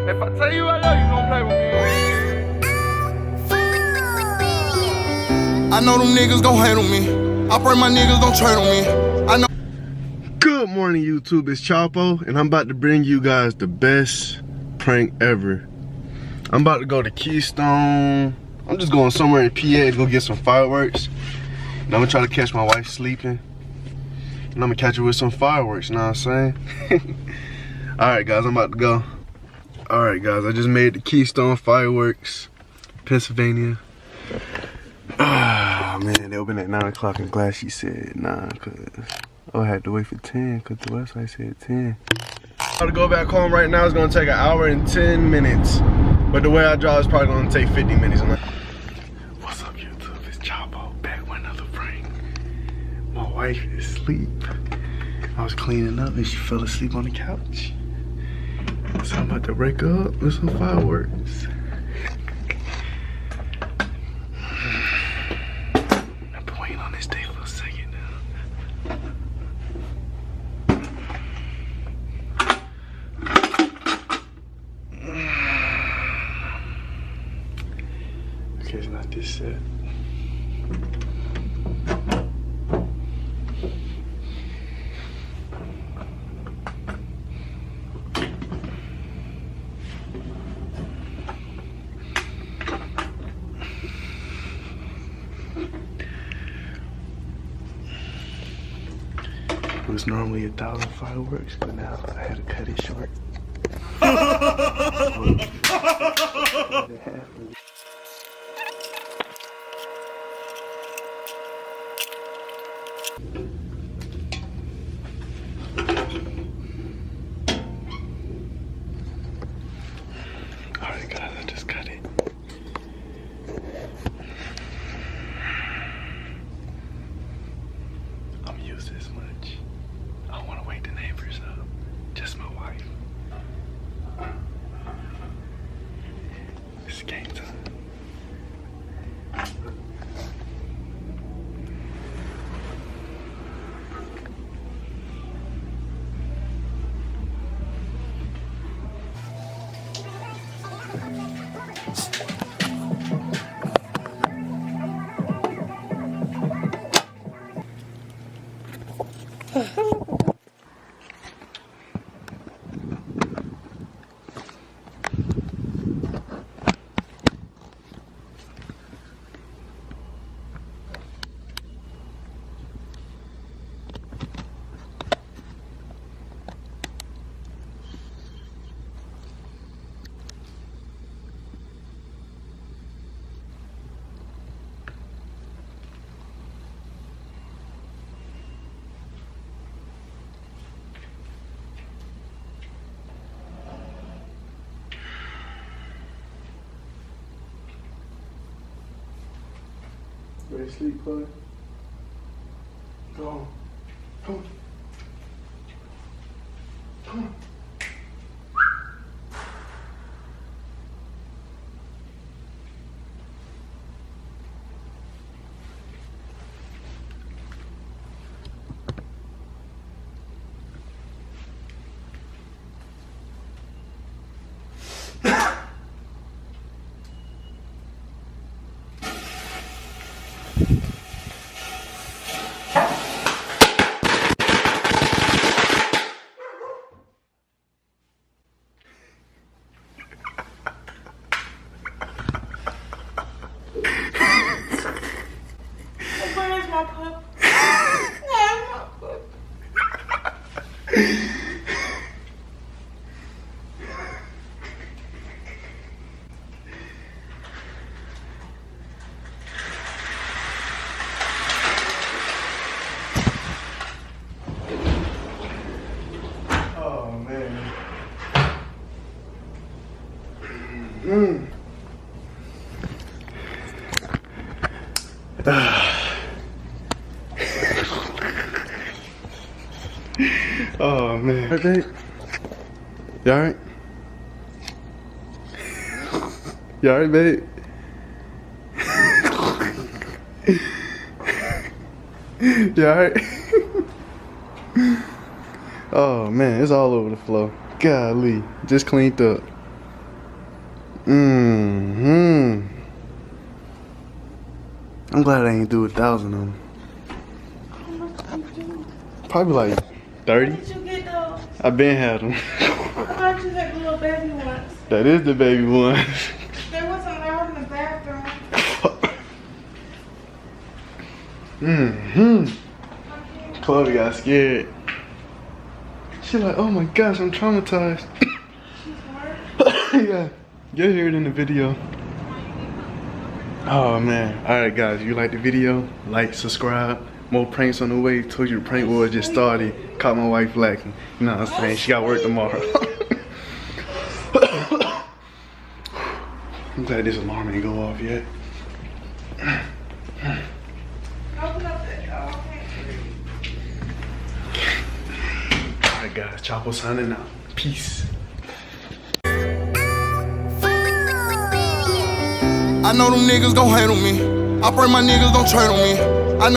If I tell you I love you, don't play with me. I know them niggas gon' hate on me. I pray my niggas don't trade on me. I know. Good morning, YouTube. It's Chapo, and I'm about to bring you guys the best prank ever. I'm about to go to Keystone. I'm just going somewhere in PA to go get some fireworks. And I'm gonna try to catch my wife sleeping. And I'm gonna catch her with some fireworks, you know what I'm saying? Alright guys, I'm about to go. Alright guys, I just made the Keystone Fireworks, Pennsylvania. Ah man, they open at 9 o'clock. I'm glad she said 9, cause I had to wait for 10, cause the website said 10. I'm to go back home right now. It's gonna take 1 hour and 10 minutes. But the way I drive is probably gonna take 50 minutes. What's up YouTube, it's Chapo, back with another prank. My wife is asleep. I was cleaning up and she fell asleep on the couch. So I'm about to break up with some fireworks. I've been waiting on this day for a second now. Okay, it's not this set. It was normally 1,000 fireworks, but now I had to cut it short. Alright guys, I just cut it. I'm used to this much. I don't want to wake the neighbors up. Just my wife. It's game time. Ready to sleep, bud? Go on. Come on. Come on. Where's my pup? Oh man. Oh man. Hey babe. You alright? You alright, babe? You alright? Oh man, it's all over the floor. Golly, just cleaned up. I'm glad I ain't do 1,000 on them. How much did you do? Probably like 30. What did you get those? I been had them. I thought you had the little baby ones. That is the baby one. They wasn't allowed in the bathroom. Chloe got scared. She like, oh my gosh, I'm traumatized. Yeah, you'll hear it in the video. Oh man. Alright guys, you like the video? Like, subscribe. More pranks on the way. Told you the prank war just started. Caught my wife lacking. You know what I'm saying? She got work tomorrow. I'm glad this alarm ain't go off yet. Open up that door. Alright guys, Chapo signing out. Peace. I know them niggas gon' hate on me. I pray my niggas don't trade on me.